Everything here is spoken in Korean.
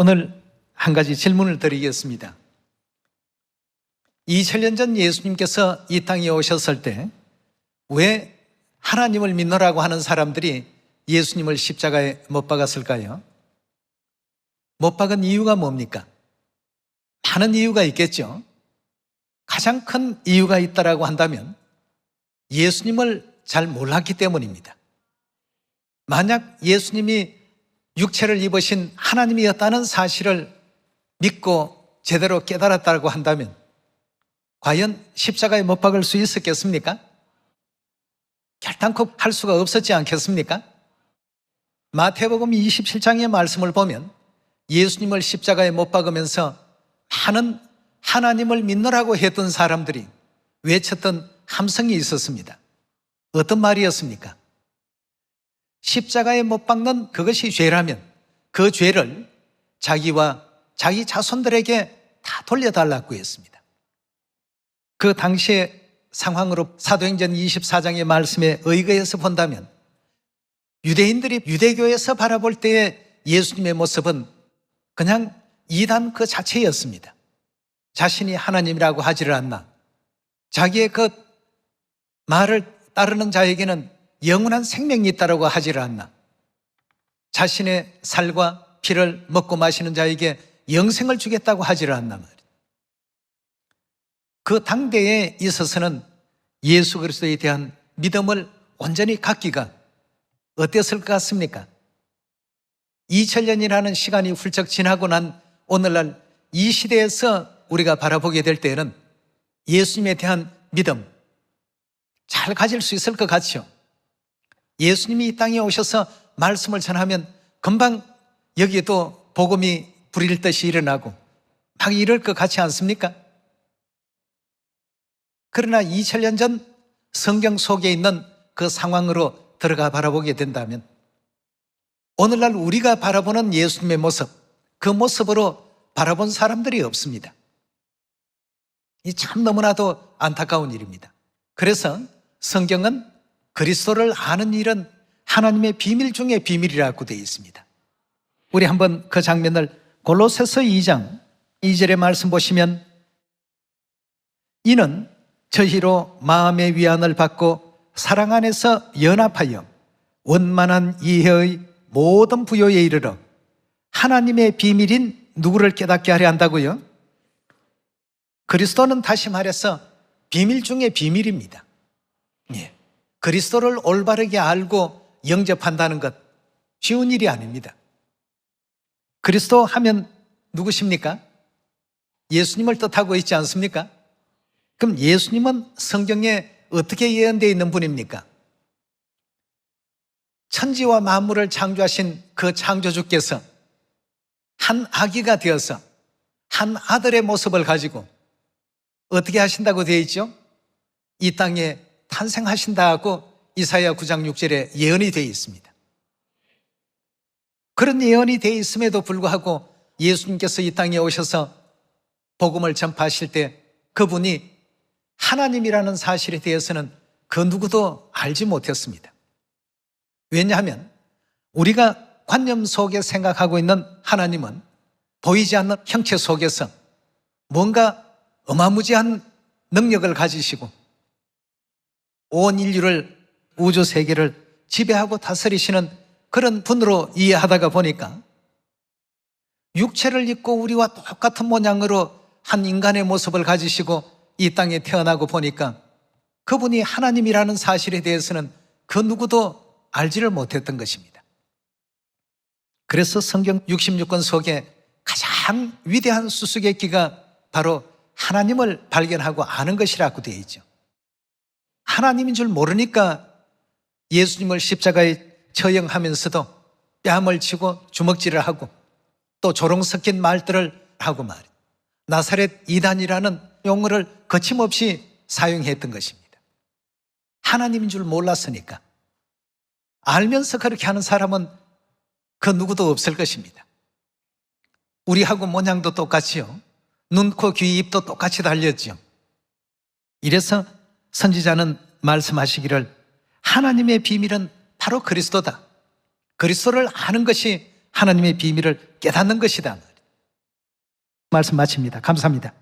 오늘 한 가지 질문을 드리겠습니다. 2000년 전 예수님께서 이 땅에 오셨을 때 왜 하나님을 믿노라고 하는 사람들이 예수님을 십자가에 못 박았을까요? 못 박은 이유가 뭡니까? 많은 이유가 있겠죠. 가장 큰 이유가 있다라고 한다면 예수님을 잘 몰랐기 때문입니다. 만약 예수님이 육체를 입으신 하나님이었다는 사실을 믿고 제대로 깨달았다고 한다면 과연 십자가에 못 박을 수 있었겠습니까? 결단코 할 수가 없었지 않겠습니까? 마태복음 27장의 말씀을 보면 예수님을 십자가에 못 박으면서 많은 하나님을 믿노라고 했던 사람들이 외쳤던 함성이 있었습니다. 어떤 말이었습니까? 십자가에 못 박는 그것이 죄라면 그 죄를 자기와 자기 자손들에게 다 돌려달라고 했습니다. 그 당시의 상황으로 사도행전 24장의 말씀에 의거해서 본다면 유대인들이 유대교에서 바라볼 때의 예수님의 모습은 그냥 이단 그 자체였습니다. 자신이 하나님이라고 하지를 않나, 자기의 그 말을 따르는 자에게는 영원한 생명이 있다고 하지를 않나, 자신의 살과 피를 먹고 마시는 자에게 영생을 주겠다고 하지를 않나 말이에요. 그 당대에 있어서는 예수 그리스도에 대한 믿음을 온전히 갖기가 어땠을 것 같습니까? 2000년이라는 시간이 훌쩍 지나고 난 오늘날 이 시대에서 우리가 바라보게 될 때에는 예수님에 대한 믿음 잘 가질 수 있을 것 같죠. 예수님이 이 땅에 오셔서 말씀을 전하면 금방 여기에도 복음이 불일 듯이 일어나고 막 이럴 것 같지 않습니까? 그러나 2000년 전 성경 속에 있는 그 상황으로 들어가 바라보게 된다면 오늘날 우리가 바라보는 예수님의 모습, 그 모습으로 바라본 사람들이 없습니다. 이 참 너무나도 안타까운 일입니다. 그래서 성경은 그리스도를 아는 일은 하나님의 비밀 중에 비밀이라고 되어 있습니다. 우리 한번 그 장면을 골로새서 2장 2절의 말씀 보시면 이는 저희로 마음의 위안을 받고 사랑 안에서 연합하여 원만한 이해의 모든 부요에 이르러 하나님의 비밀인 누구를 깨닫게 하려 한다고요? 그리스도는 다시 말해서 비밀 중에 비밀입니다. 예. 그리스도를 올바르게 알고 영접한다는 것 쉬운 일이 아닙니다. 그리스도 하면 누구십니까? 예수님을 뜻하고 있지 않습니까? 그럼 예수님은 성경에 어떻게 예언되어 있는 분입니까? 천지와 만물을 창조하신 그 창조주께서 한 아기가 되어서 한 아들의 모습을 가지고 어떻게 하신다고 되어 있죠? 이 땅에 탄생하신다고 이사야 9장 6절에 예언이 되어 있습니다. 그런 예언이 되어 있음에도 불구하고 예수님께서 이 땅에 오셔서 복음을 전파하실 때 그분이 하나님이라는 사실에 대해서는 그 누구도 알지 못했습니다. 왜냐하면 우리가 관념 속에 생각하고 있는 하나님은 보이지 않는 형체 속에서 뭔가 어마무지한 능력을 가지시고 온 인류를, 우주 세계를 지배하고 다스리시는 그런 분으로 이해하다가 보니까 육체를 입고 우리와 똑같은 모양으로 한 인간의 모습을 가지시고 이 땅에 태어나고 보니까 그분이 하나님이라는 사실에 대해서는 그 누구도 알지를 못했던 것입니다. 그래서 성경 66권 속에 가장 위대한 수수께끼가 바로 하나님을 발견하고 아는 것이라고 되어 있죠. 하나님인 줄 모르니까 예수님을 십자가에 처형하면서도 뺨을 치고 주먹질을 하고 또 조롱 섞인 말들을 하고 말이에요. 나사렛 이단이라는 용어를 거침없이 사용했던 것입니다. 하나님인 줄 몰랐으니까. 알면서 그렇게 하는 사람은 그 누구도 없을 것입니다. 우리하고 모양도 똑같이요. 눈, 코, 귀, 입도 똑같이 달렸죠. 이래서 선지자는 말씀하시기를 하나님의 비밀은 바로 그리스도다. 그리스도를 아는 것이 하나님의 비밀을 깨닫는 것이다. 말씀 마칩니다. 감사합니다.